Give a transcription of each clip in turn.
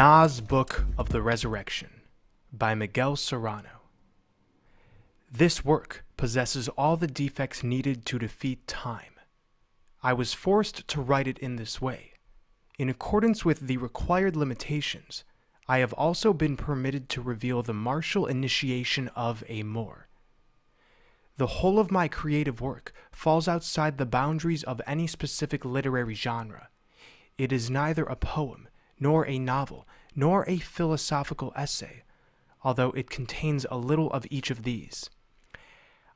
Nos Book of the Resurrection by Miguel Serrano. This work possesses all the defects needed to defeat time. I was forced to write it in this way. In accordance with the required limitations, I have also been permitted to reveal the martial initiation of a Moor. The whole of my creative work falls outside the boundaries of any specific literary genre. It is neither a poem, nor a novel, nor a philosophical essay, although it contains a little of each of these.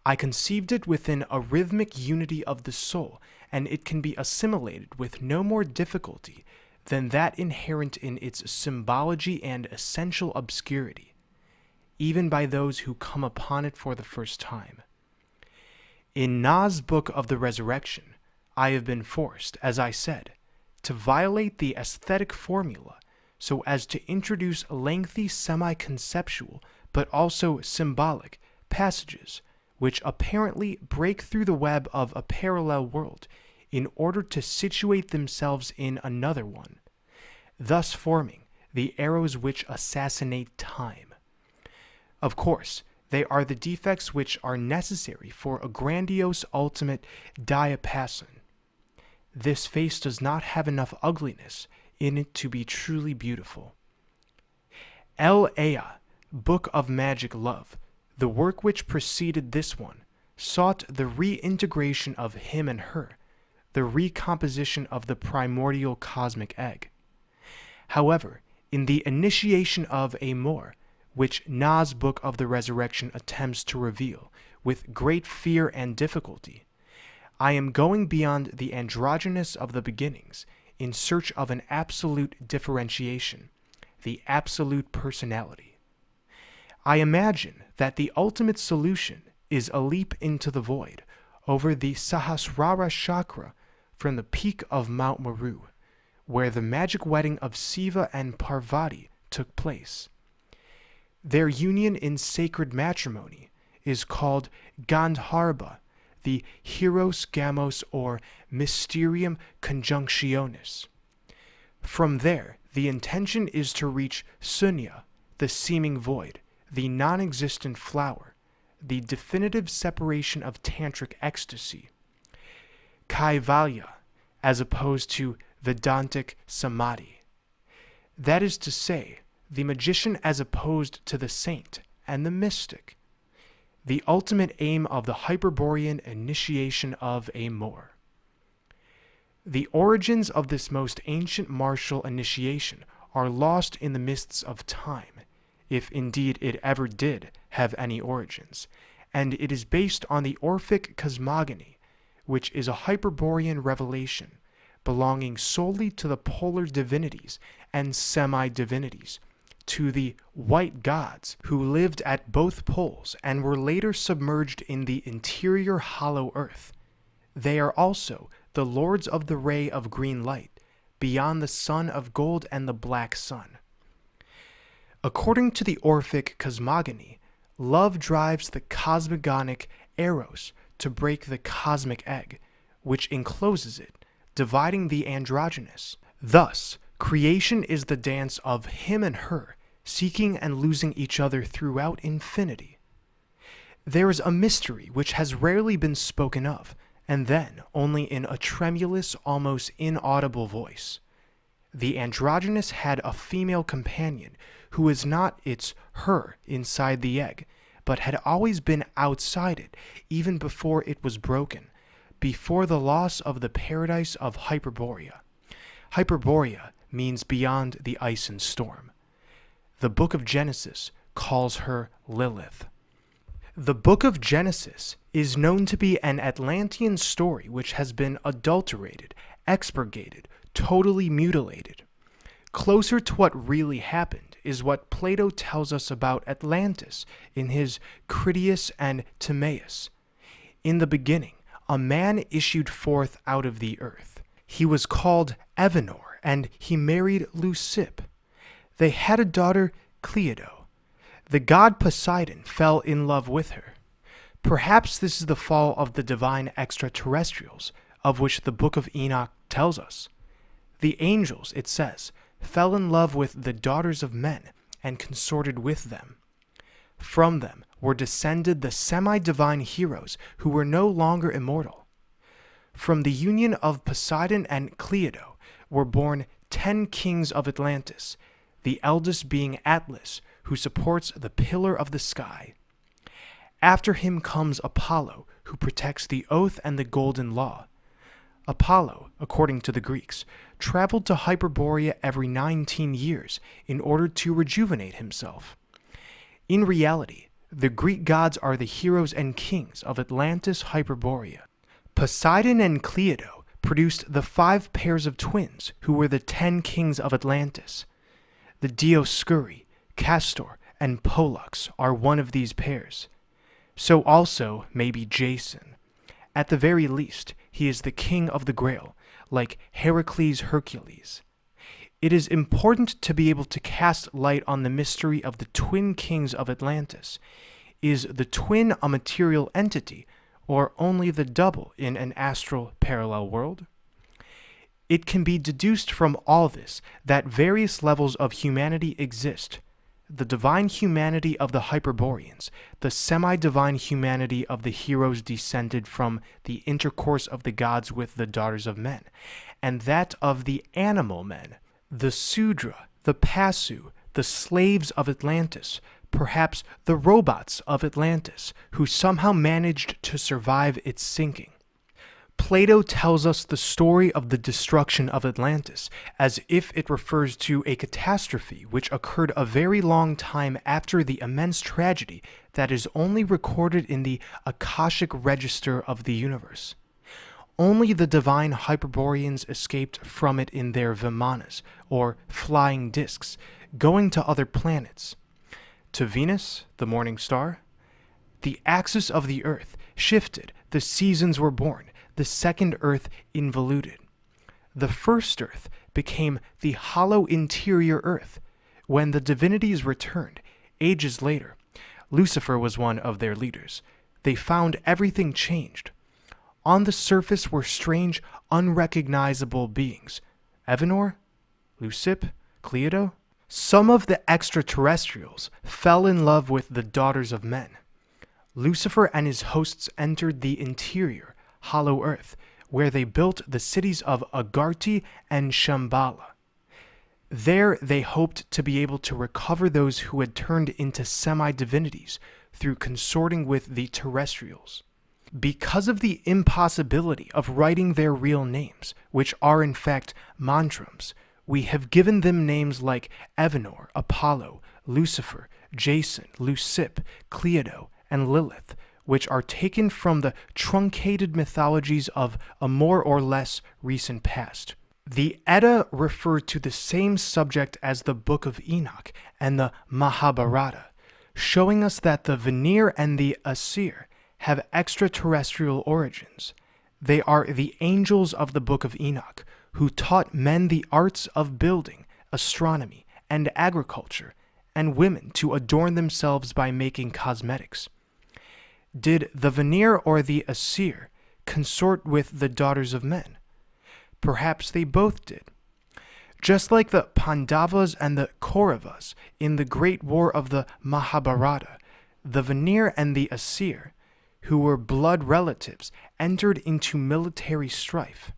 I conceived it within a rhythmic unity of the soul, and it can be assimilated with no more difficulty than that inherent in its symbology and essential obscurity, even by those who come upon it for the first time. In Nos Book of the Resurrection, I have been forced, as I said, to violate the aesthetic formula so as to introduce lengthy semi-conceptual but also symbolic passages which apparently break through the web of a parallel world in order to situate themselves in another one, thus forming the arrows which assassinate time. Of course, they are the defects which are necessary for a grandiose ultimate diapason. This face does not have enough ugliness in it to be truly beautiful. El Ea, Book of Magic Love, the work which preceded this one, sought the reintegration of him and her, the recomposition of the primordial cosmic egg. However, in the initiation of a Moor, which Nos Book of the Resurrection attempts to reveal with great fear and difficulty, I am going beyond the androgynous of the beginnings in search of an absolute differentiation, the absolute personality. I imagine that the ultimate solution is a leap into the void over the Sahasrara chakra from the peak of Mount Meru, where the magic wedding of Siva and Parvati took place. Their union in sacred matrimony is called Gandharva, the Hieros Gamos or Mysterium Conjunctionis. From there, the intention is to reach Sunya, the seeming void, the non-existent flower, the definitive separation of tantric ecstasy, Kaivalya, as opposed to Vedantic samadhi. That is to say, the magician as opposed to the saint and the mystic, the ultimate aim of the Hyperborean initiation of a Moor. The origins of this most ancient martial initiation are lost in the mists of time, if indeed it ever did have any origins, and it is based on the Orphic cosmogony, which is a Hyperborean revelation belonging solely to the polar divinities and semi-divinities, to the white gods who lived at both poles and were later submerged in the interior hollow earth. They are also the lords of the ray of green light, beyond the sun of gold and the black sun. According to the Orphic cosmogony, love drives the cosmogonic eros to break the cosmic egg, which encloses it, dividing the androgynous. Thus, creation is the dance of him and her, seeking and losing each other throughout infinity. There is a mystery which has rarely been spoken of, and then only in a tremulous, almost inaudible voice. The androgynous had a female companion who was not its her inside the egg, but had always been outside it, even before it was broken, before the loss of the paradise of Hyperborea. Hyperborea means beyond the ice and storm. The Book of Genesis calls her Lilith. The Book of Genesis is known to be an Atlantean story which has been adulterated, expurgated, totally mutilated. Closer to what really happened is what Plato tells us about Atlantis in his Critias and Timaeus. In the beginning, a man issued forth out of the earth. He was called Evanor, and he married Leucippe. They had a daughter, Cleido. The god Poseidon fell in love with her. Perhaps this is the fall of the divine extraterrestrials, of which the Book of Enoch tells us. The angels, it says, fell in love with the daughters of men and consorted with them. From them were descended the semi-divine heroes who were no longer immortal. From the union of Poseidon and Cleito were born 10 kings of Atlantis, the eldest being Atlas, who supports the pillar of the sky. After him comes Apollo, who protects the oath and the golden law. Apollo, according to the Greeks, traveled to Hyperborea every 19 years in order to rejuvenate himself. In reality, the Greek gods are the heroes and kings of Atlantis Hyperborea. Poseidon and Cleito produced the 5 pairs of twins who were the 10 kings of Atlantis. The Dioscuri, Castor, and Pollux are one of these pairs. So also may be Jason. At the very least, he is the king of the Grail, like Heracles Hercules. It is important to be able to cast light on the mystery of the twin kings of Atlantis. Is the twin a material entity, or only the double in an astral parallel world? It can be deduced from all this that various levels of humanity exist. The divine humanity of the Hyperboreans, the semi-divine humanity of the heroes descended from the intercourse of the gods with the daughters of men, and that of the animal men, the Sudra, the Pasu, the slaves of Atlantis, perhaps the robots of Atlantis, who somehow managed to survive its sinking. Plato tells us the story of the destruction of Atlantis as if it refers to a catastrophe which occurred a very long time after the immense tragedy that is only recorded in the Akashic register of the universe. Only the divine Hyperboreans escaped from it in their vimanas, or flying discs, going to other planets. To Venus, the morning star. The axis of the earth shifted, the seasons were born, the second earth involuted. The first earth became the hollow interior earth. When the divinities returned, ages later, Lucifer was one of their leaders. They found everything changed. On the surface were strange, unrecognizable beings. Evanor? Lucip? Cleito? Some of the extraterrestrials fell in love with the daughters of men. Lucifer and his hosts entered the interior, hollow earth, where they built the cities of Agartha and Shambhala. There they hoped to be able to recover those who had turned into semi-divinities through consorting with the terrestrials. Because of the impossibility of writing their real names, which are in fact mantrams, we have given them names like Evanor, Apollo, Lucifer, Jason, Lucip, Cleito, and Lilith, which are taken from the truncated mythologies of a more or less recent past. The Edda refer to the same subject as the Book of Enoch and the Mahabharata, showing us that the Vanir and the Asir have extraterrestrial origins. They are the angels of the Book of Enoch, who taught men the arts of building, astronomy, and agriculture, and women to adorn themselves by making cosmetics. Did the Vanir or the Asir consort with the daughters of men? Perhaps they both did. Just like the Pandavas and the Kauravas in the Great War of the Mahabharata, the Vanir and the Asir, who were blood relatives, entered into military strife.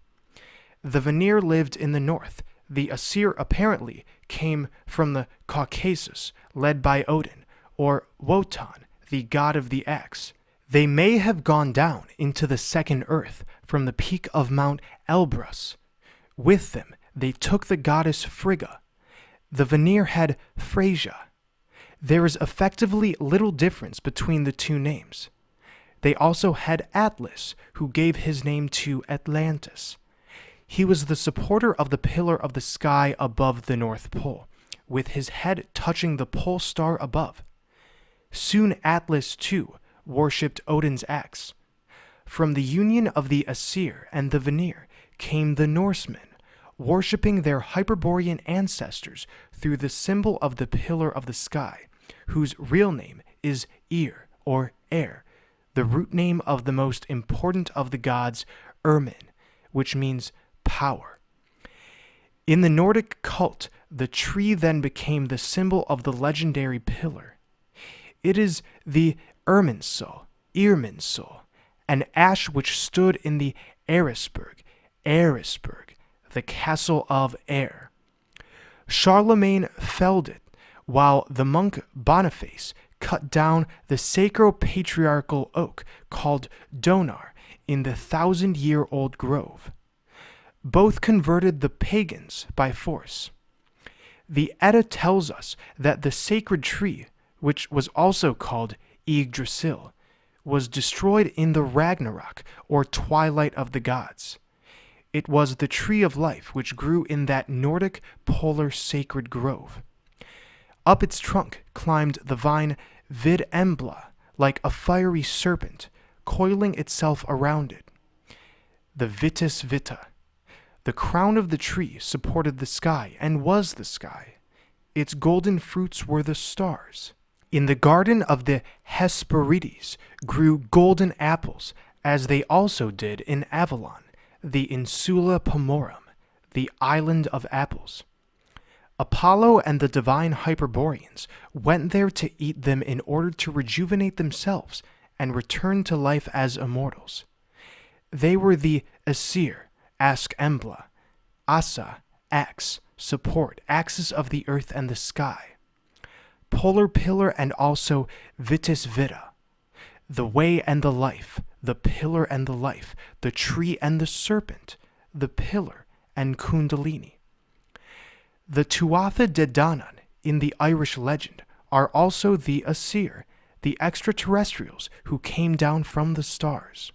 The Vanir lived in the north. The Asir apparently came from the Caucasus, led by Odin, or Wotan, the god of the axe. They may have gone down into the second earth from the peak of Mount Elbrus. With them, they took the goddess Frigga. The Vanir had Freyja. There is effectively little difference between the two names. They also had Atlas, who gave his name to Atlantis. He was the supporter of the pillar of the sky above the North Pole, with his head touching the pole star above. Soon Atlas, too, worshipped Odin's axe. From the union of the Asir and the Vanir came the Norsemen, worshipping their Hyperborean ancestors through the symbol of the pillar of the sky, whose real name is Ir, or Air, the root name of the most important of the gods, Ermin, which means power. In the Nordic cult, the tree then became the symbol of the legendary pillar. It is the Irminsul, an ash which stood in the Eresburg, the castle of Air. Charlemagne felled it, while the monk Boniface cut down the sacro-patriarchal oak called Donar in the 1,000-year-old grove. Both converted the pagans by force. The Edda tells us that the sacred tree, which was also called Yggdrasil, was destroyed in the Ragnarok, or Twilight of the Gods. It was the tree of life which grew in that Nordic polar sacred grove. Up its trunk climbed the vine Vidembla, like a fiery serpent, coiling itself around it. The Vitis Vita. The crown of the tree supported the sky and was the sky. Its golden fruits were the stars. In the garden of the Hesperides grew golden apples, as they also did in Avalon, the Insula Pomorum, the island of apples. Apollo and the divine Hyperboreans went there to eat them in order to rejuvenate themselves and return to life as immortals. They were the Aesir, Ask Embla, Asa, Axe, support, axis of the earth and the sky. Polar pillar and also Vitis Vita, the way and the life, the pillar and the life, the tree and the serpent, the pillar and Kundalini. The Tuatha De Danann in the Irish legend are also the Aesir, the extraterrestrials who came down from the stars.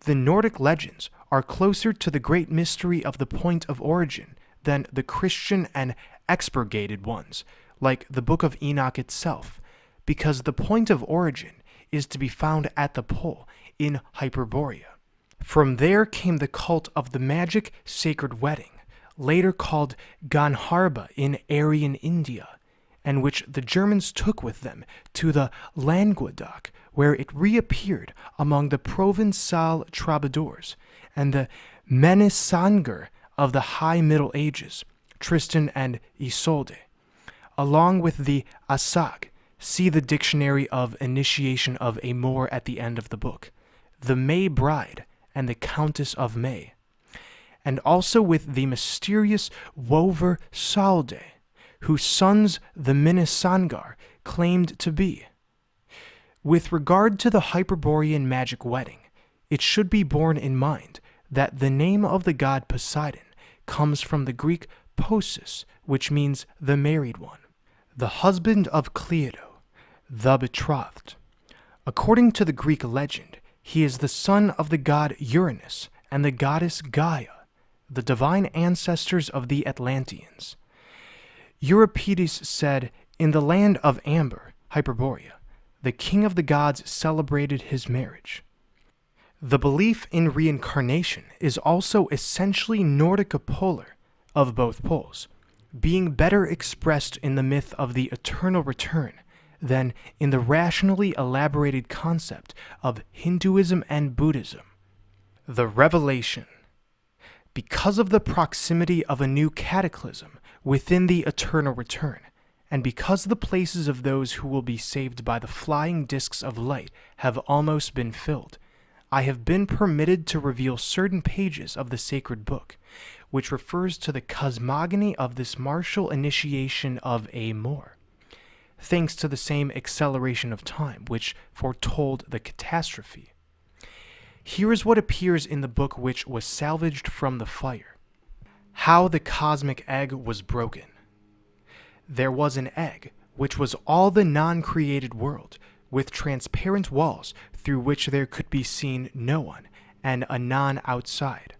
The Nordic legends are closer to the great mystery of the point of origin than the Christian and expurgated ones, like the Book of Enoch itself, because the point of origin is to be found at the pole in Hyperborea. From there came the cult of the magic sacred wedding, later called Ganharba in Aryan India, and which the Germans took with them to the Languedoc, where it reappeared among the Provençal troubadours and the Minnesinger of the High Middle Ages, Tristan and Isolde, along with the Asag. See the Dictionary of Initiation of Amor at the end of the book, the May Bride and the Countess of May, and also with the mysterious Wover Salde, whose sons the Minnesinger claimed to be. With regard to the Hyperborean magic wedding, it should be borne in mind that the name of the god Poseidon comes from the Greek Posis, which means the married one, the husband of Cleito, the betrothed. According to the Greek legend, he is the son of the god Uranus and the goddess Gaia, the divine ancestors of the Atlanteans. Euripides said, "In the land of Amber, Hyperborea, the king of the gods celebrated his marriage." The belief in reincarnation is also essentially Nordico-polar, of both poles, being better expressed in the myth of the eternal return than in the rationally elaborated concept of Hinduism and Buddhism. The revelation. Because of the proximity of a new cataclysm within the eternal return, and because the places of those who will be saved by the flying discs of light have almost been filled, I have been permitted to reveal certain pages of the sacred book, which refers to the cosmogony of this martial initiation of Amor, thanks to the same acceleration of time which foretold the catastrophe. Here is what appears in the book which was salvaged from the fire. How the cosmic egg was broken. There was an egg, which was all the non-created world, with transparent walls through which there could be seen no one, and a none outside.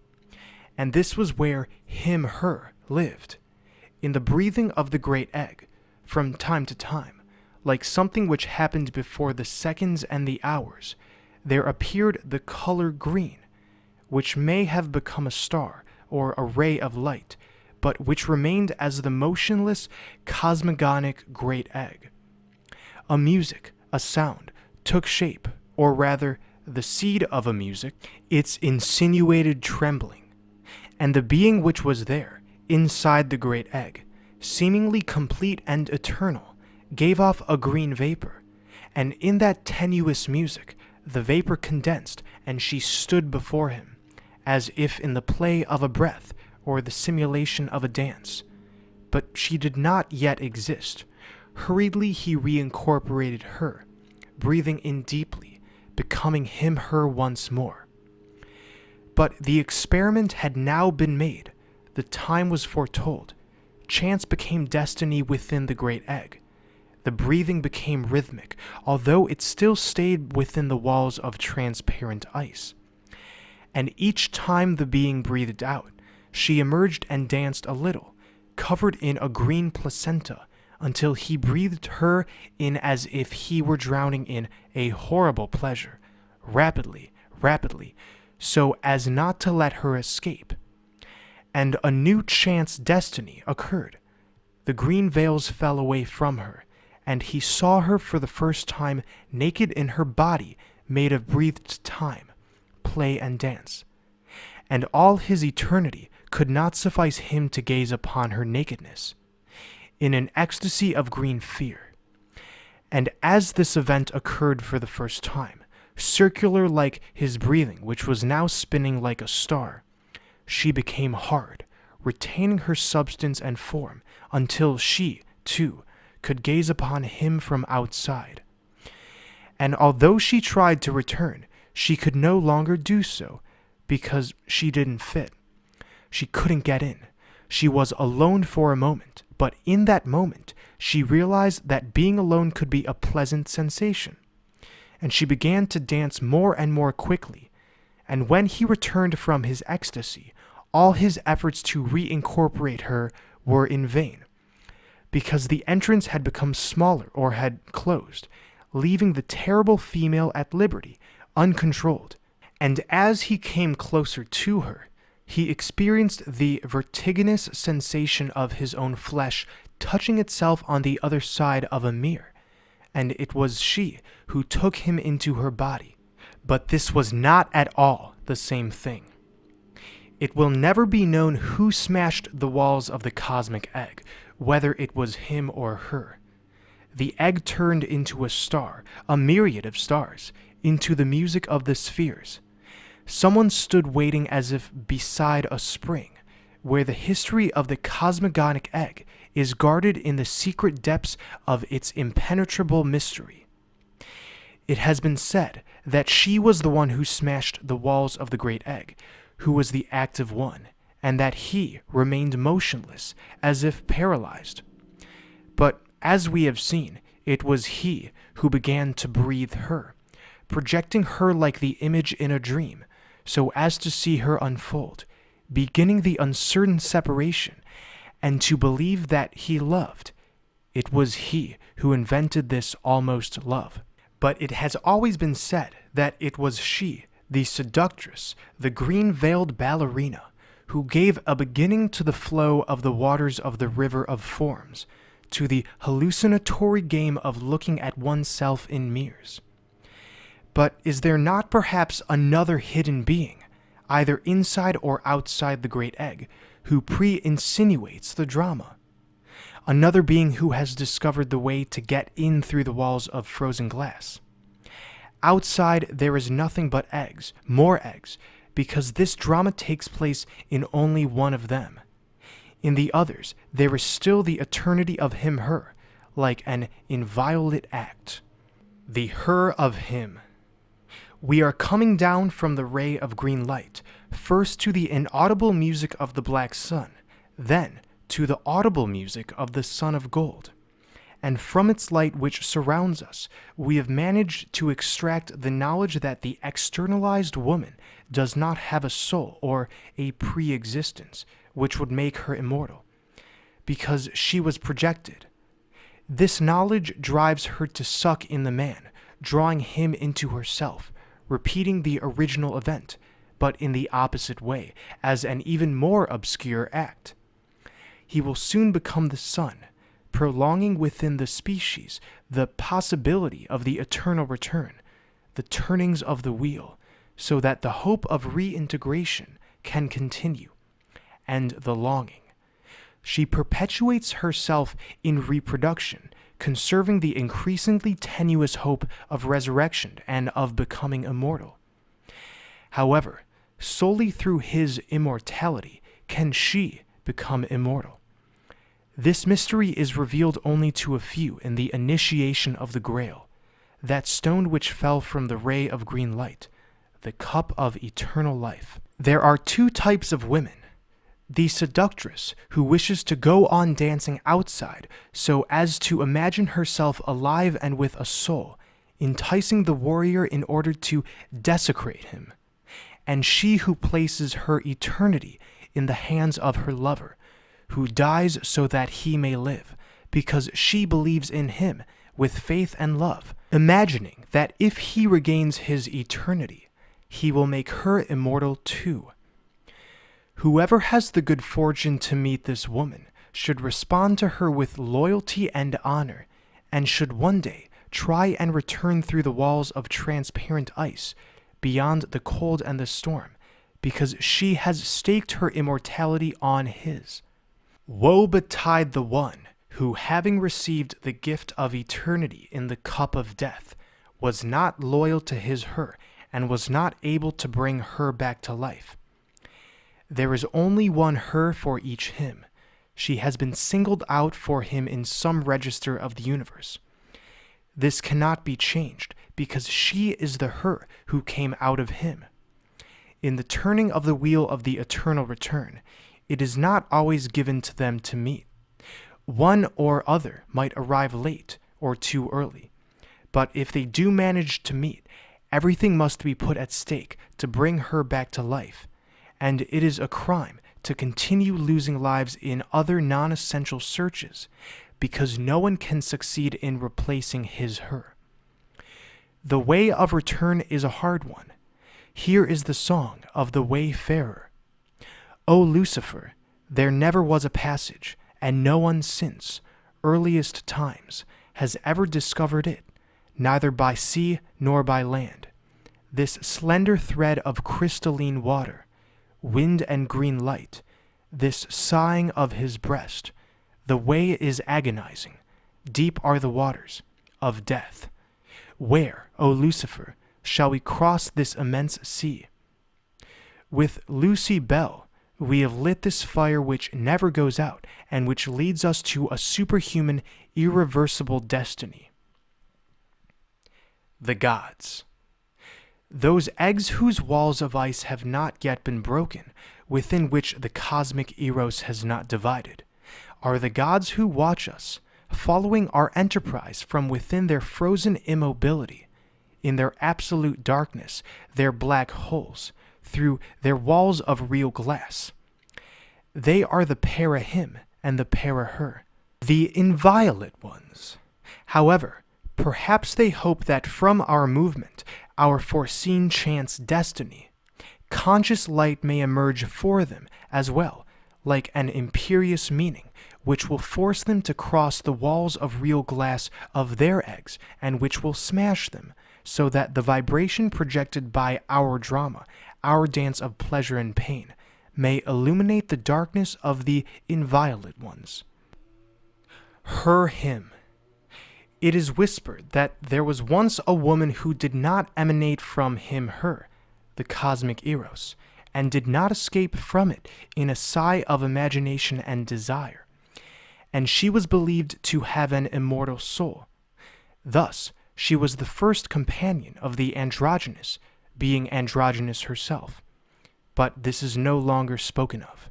And this was where him/her lived, in the breathing of the great egg, from time to time, like something which happened before the seconds and the hours, there appeared the color green, which may have become a star or a ray of light, but which remained as the motionless, cosmogonic great egg. A music, a sound, took shape, or rather, the seed of a music, its insinuated trembling, and the being which was there, inside the great egg, seemingly complete and eternal, gave off a green vapor, and in that tenuous music, the vapor condensed, and she stood before him, as if in the play of a breath or the simulation of a dance. But she did not yet exist. Hurriedly he reincorporated her, breathing in deeply, becoming him-her once more. But the experiment had now been made. The time was foretold. Chance became destiny within the great egg. The breathing became rhythmic, although it still stayed within the walls of transparent ice. And each time the being breathed out, she emerged and danced a little, covered in a green placenta, until he breathed her in as if he were drowning in a horrible pleasure, rapidly, so as not to let her escape. And a new chance destiny occurred. The green veils fell away from her, and he saw her for the first time naked in her body made of breathed time, play and dance. And all his eternity could not suffice him to gaze upon her nakedness, in an ecstasy of green fear. And as this event occurred for the first time, circular like his breathing, which was now spinning like a star, she became hard, retaining her substance and form until she, too, could gaze upon him from outside. And although she tried to return, she could no longer do so, because she didn't fit. She couldn't get in. She was alone for a moment, but in that moment, she realized that being alone could be a pleasant sensation. And she began to dance more and more quickly, and when he returned from his ecstasy, all his efforts to reincorporate her were in vain, because the entrance had become smaller or had closed, leaving the terrible female at liberty, uncontrolled. And as he came closer to her, he experienced the vertiginous sensation of his own flesh touching itself on the other side of a mirror, and it was she who took him into her body. But this was not at all the same thing. It will never be known who smashed the walls of the cosmic egg, whether it was him or her. The egg turned into a star, a myriad of stars, into the music of the spheres. Someone stood waiting as if beside a spring, where the history of the cosmogonic egg is guarded in the secret depths of its impenetrable mystery. It has been said that she was the one who smashed the walls of the great egg, who was the active one, and that he remained motionless, as if paralyzed. But as we have seen, it was he who began to breathe her, projecting her like the image in a dream, so as to see her unfold, beginning the uncertain separation, and to believe that he loved. It was he who invented this almost love. But it has always been said that it was she, the seductress, the green-veiled ballerina, who gave a beginning to the flow of the waters of the river of forms, to the hallucinatory game of looking at oneself in mirrors. But is there not perhaps another hidden being, either inside or outside the great egg, who pre-insinuates the drama? Another being who has discovered the way to get in through the walls of frozen glass. Outside there is nothing but eggs, more eggs, because this drama takes place in only one of them. In the others, there is still the eternity of him-her, like an inviolate act. The her of him. We are coming down from the ray of green light, first to the inaudible music of the black sun, then to the audible music of the sun of gold. And from its light which surrounds us, we have managed to extract the knowledge that the externalized woman does not have a soul or a pre-existence, which would make her immortal, because she was projected. This knowledge drives her to suck in the man, drawing him into herself, repeating the original event, but in the opposite way, as an even more obscure act. He will soon become the sun, prolonging within the species the possibility of the eternal return, the turnings of the wheel, so that the hope of reintegration can continue, and the longing. She perpetuates herself in reproduction, conserving the increasingly tenuous hope of resurrection and of becoming immortal. However, solely through his immortality can she become immortal. This mystery is revealed only to a few in the initiation of the Grail, that stone which fell from the ray of green light, the cup of eternal life. There are two types of women: the seductress, who wishes to go on dancing outside so as to imagine herself alive and with a soul, enticing the warrior in order to desecrate him, and she who places her eternity in the hands of her lover, who dies so that he may live, because she believes in him with faith and love, imagining that if he regains his eternity, he will make her immortal too. Whoever has the good fortune to meet this woman should respond to her with loyalty and honor, and should one day try and return through the walls of transparent ice, beyond the cold and the storm, because she has staked her immortality on his. Woe betide the one who, having received the gift of eternity in the cup of death, was not loyal to her and was not able to bring her back to life. There is only one her for each him. She has been singled out for him in some register of the universe. This cannot be changed, because she is the her who came out of him. In the turning of the wheel of the eternal return, it is not always given to them to meet. One or other might arrive late or too early, but if they do manage to meet, everything must be put at stake to bring her back to life, and it is a crime to continue losing lives in other non-essential searches, because no one can succeed in replacing her. The way of return is a hard one. Here is the song of the wayfarer. O Lucifer, there never was a passage, and no one since earliest times has ever discovered it, neither by sea nor by land. This slender thread of crystalline water, wind and green light, this sighing of his breast, the way is agonizing, deep are the waters of death. Where, O Lucifer, shall we cross this immense sea? With Lucy Bell, we have lit this fire which never goes out, and which leads us to a superhuman, irreversible destiny. The gods. Those eggs whose walls of ice have not yet been broken, within which the cosmic eros has not divided, are the gods who watch us, following our enterprise from within their frozen immobility, in their absolute darkness, their black holes, through their walls of real glass. They are the para-him and the para-her, the inviolate ones. However, perhaps they hope that from our movement, our foreseen chance destiny, conscious light may emerge for them as well, like an imperious meaning, which will force them to cross the walls of real glass of their eggs, and which will smash them, so that the vibration projected by our drama, our dance of pleasure and pain, may illuminate the darkness of the inviolate ones. Him. It is whispered that there was once a woman who did not emanate from her, the cosmic eros, and did not escape from it in a sigh of imagination and desire, and she was believed to have an immortal soul. Thus, she was the first companion of the androgynous, being androgynous herself. But this is no longer spoken of.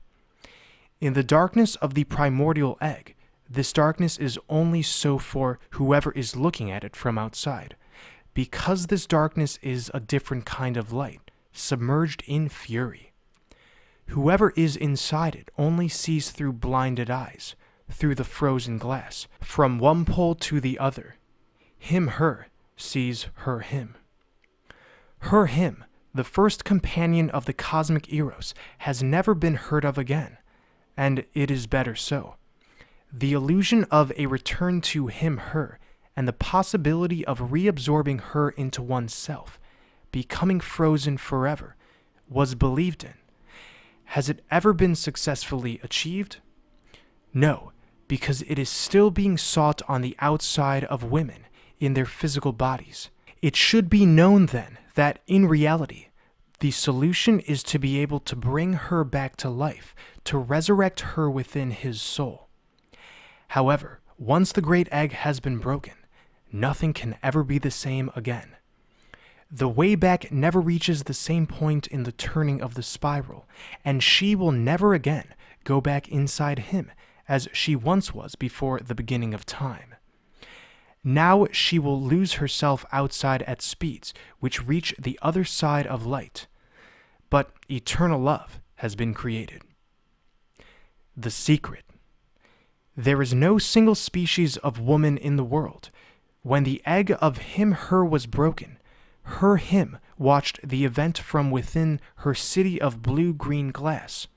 In the darkness of the primordial egg, this darkness is only so for whoever is looking at it from outside, because this darkness is a different kind of light, submerged in fury. Whoever is inside it only sees through blinded eyes, through the frozen glass, from one pole to the other. Her sees him. Him, the first companion of the cosmic eros, has never been heard of again, and it is better so. The illusion of a return to her, and the possibility of reabsorbing her into oneself, becoming frozen forever, was believed in. Has it ever been successfully achieved? No, because it is still being sought on the outside of women in their physical bodies. It should be known then that in reality, the solution is to be able to bring her back to life, to resurrect her within his soul. However, once the great egg has been broken, nothing can ever be the same again. The way back never reaches the same point in the turning of the spiral, and she will never again go back inside him as she once was before the beginning of time. Now she will lose herself outside at speeds which reach the other side of light. But eternal love has been created. The secret. There is no single species of woman in the world. When the egg of him-her was broken, her-him watched the event from within her city of blue-green glass.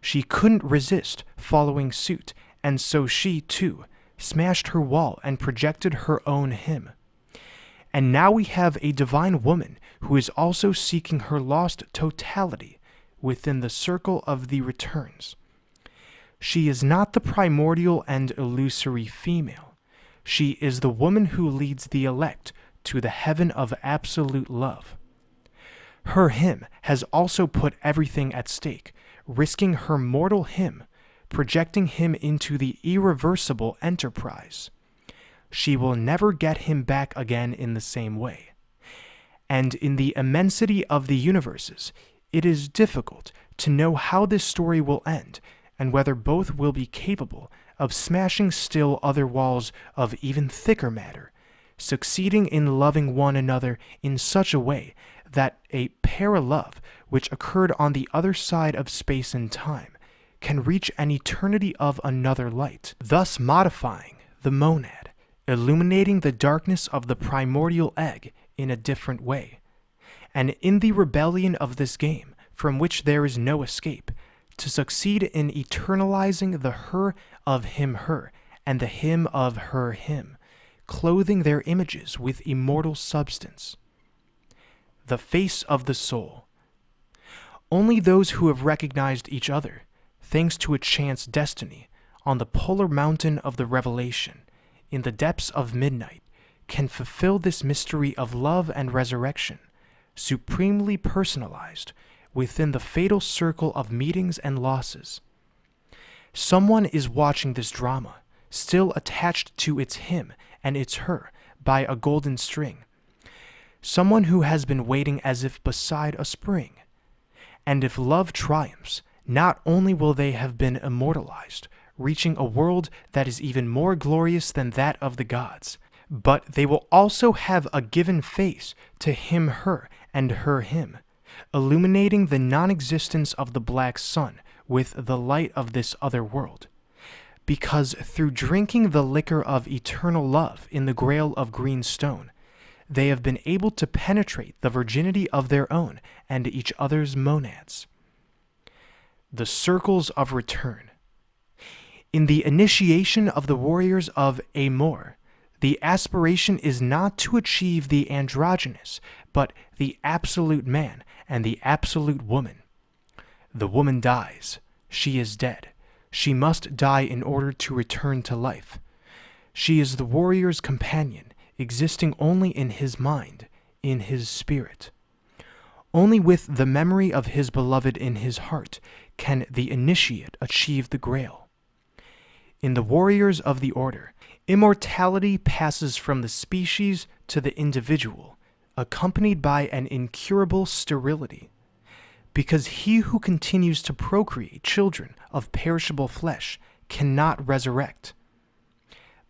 She couldn't resist following suit, and so she, too, smashed her wall and projected her own him. And now we have a divine woman who is also seeking her lost totality within the circle of the returns. She is not the primordial and illusory female. She is the woman who leads the elect to the heaven of absolute love. Her him has also put everything at stake, risking her mortal him, projecting him into the irreversible enterprise. She will never get him back again in the same way. And in the immensity of the universes, it is difficult to know how this story will end, and whether both will be capable of smashing still other walls of even thicker matter, succeeding in loving one another in such a way that a para-love which occurred on the other side of space and time can reach an eternity of another light, thus modifying the monad, illuminating the darkness of the primordial egg in a different way. And in the rebellion of this game, from which there is no escape, to succeed in eternalizing the her of him-her and the him of her-him, clothing their images with immortal substance. The face of the soul. Only those who have recognized each other, thanks to a chance destiny, on the polar mountain of the revelation, in the depths of midnight, can fulfill this mystery of love and resurrection, supremely personalized, within the fatal circle of meetings and losses. Someone is watching this drama, still attached to its him and its her by a golden string. Someone who has been waiting as if beside a spring. And if love triumphs, not only will they have been immortalized, reaching a world that is even more glorious than that of the gods, but they will also have a given face to him-her and her-him, illuminating the non-existence of the black sun with the light of this other world. Because through drinking the liquor of eternal love in the grail of green stone, they have been able to penetrate the virginity of their own and each other's monads. The circles of return. In the initiation of the warriors of Amor, the aspiration is not to achieve the androgynous, but the absolute man and the absolute woman. The woman dies. She is dead. She must die in order to return to life. She is the warrior's companion, existing only in his mind, in his spirit. Only with the memory of his beloved in his heart can the initiate achieve the grail. In the warriors of the order, immortality passes from the species to the individual, accompanied by an incurable sterility. Because he who continues to procreate children of perishable flesh cannot resurrect.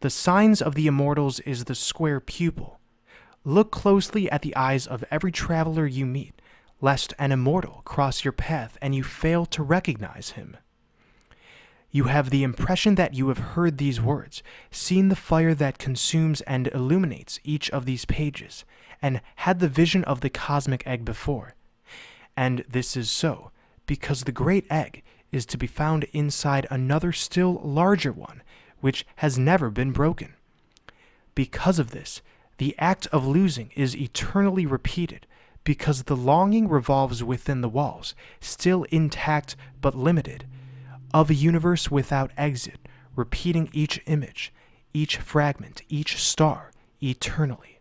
The signs of the Immortals is the square pupil. Look closely at the eyes of every traveler you meet, lest an immortal cross your path and you fail to recognize him. You have the impression that you have heard these words, seen the fire that consumes and illuminates each of these pages, and had the vision of the cosmic egg before. And this is so, because the great egg is to be found inside another still larger one, which has never been broken. Because of this, the act of losing is eternally repeated, because the longing revolves within the walls, still intact but limited, of a universe without exit, repeating each image, each fragment, each star, eternally,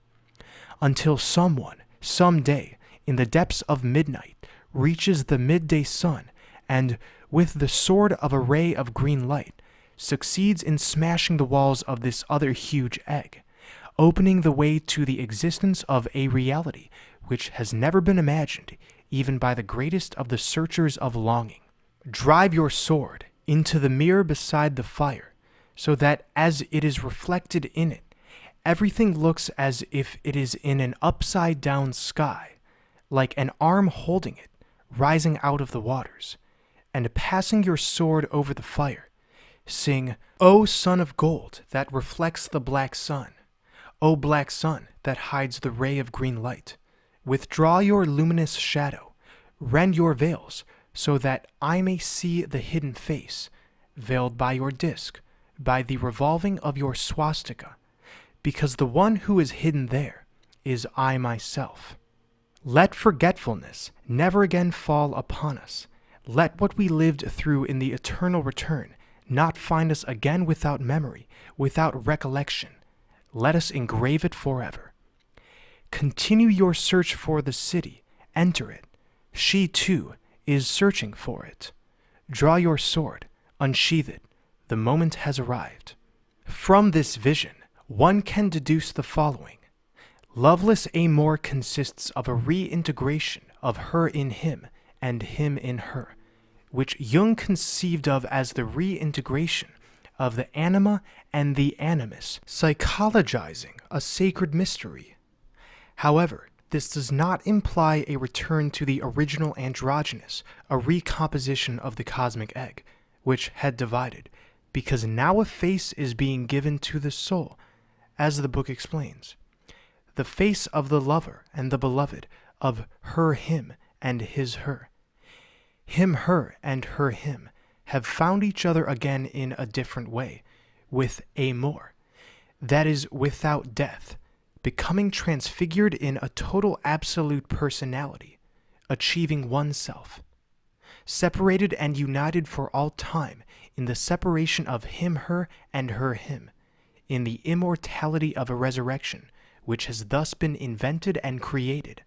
until someone, someday, in the depths of midnight, reaches the midday sun and, with the sword of a ray of green light, succeeds in smashing the walls of this other huge egg, opening the way to the existence of a reality which has never been imagined even by the greatest of the searchers of longing. Drive your sword into the mirror beside the fire, so that as it is reflected in it, everything looks as if it is in an upside-down sky, like an arm holding it, rising out of the waters, and passing your sword over the fire, sing, O sun of gold that reflects the black sun, O black sun that hides the ray of green light, withdraw your luminous shadow, rend your veils, so that I may see the hidden face, veiled by your disk, by the revolving of your swastika, because the one who is hidden there is I myself. Let forgetfulness never again fall upon us. Let what we lived through in the eternal return not find us again without memory, without recollection. Let us engrave it forever. Continue your search for the city. Enter it. She, too, is searching for it. Draw your sword. Unsheath it. The moment has arrived. From this vision, one can deduce the following. Loveless Amor consists of a reintegration of her in him and him in her, which Jung conceived of as the reintegration of the anima and the animus, psychologizing a sacred mystery. However, this does not imply a return to the original androgynous, a recomposition of the cosmic egg, which had divided, because now a face is being given to the soul, as the book explains. The face of the lover and the beloved, of her him and his her. Him her and her him have found each other again in a different way, with Amor, that is without death, becoming transfigured in a total absolute personality, achieving oneself, separated and united for all time in the separation of him her and her him, in the immortality of a resurrection, which has thus been invented and created,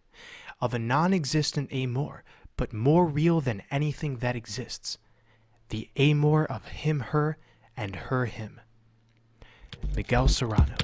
of a non-existent Amor, but more real than anything that exists, the Amor of him her and her him. Miguel Serrano.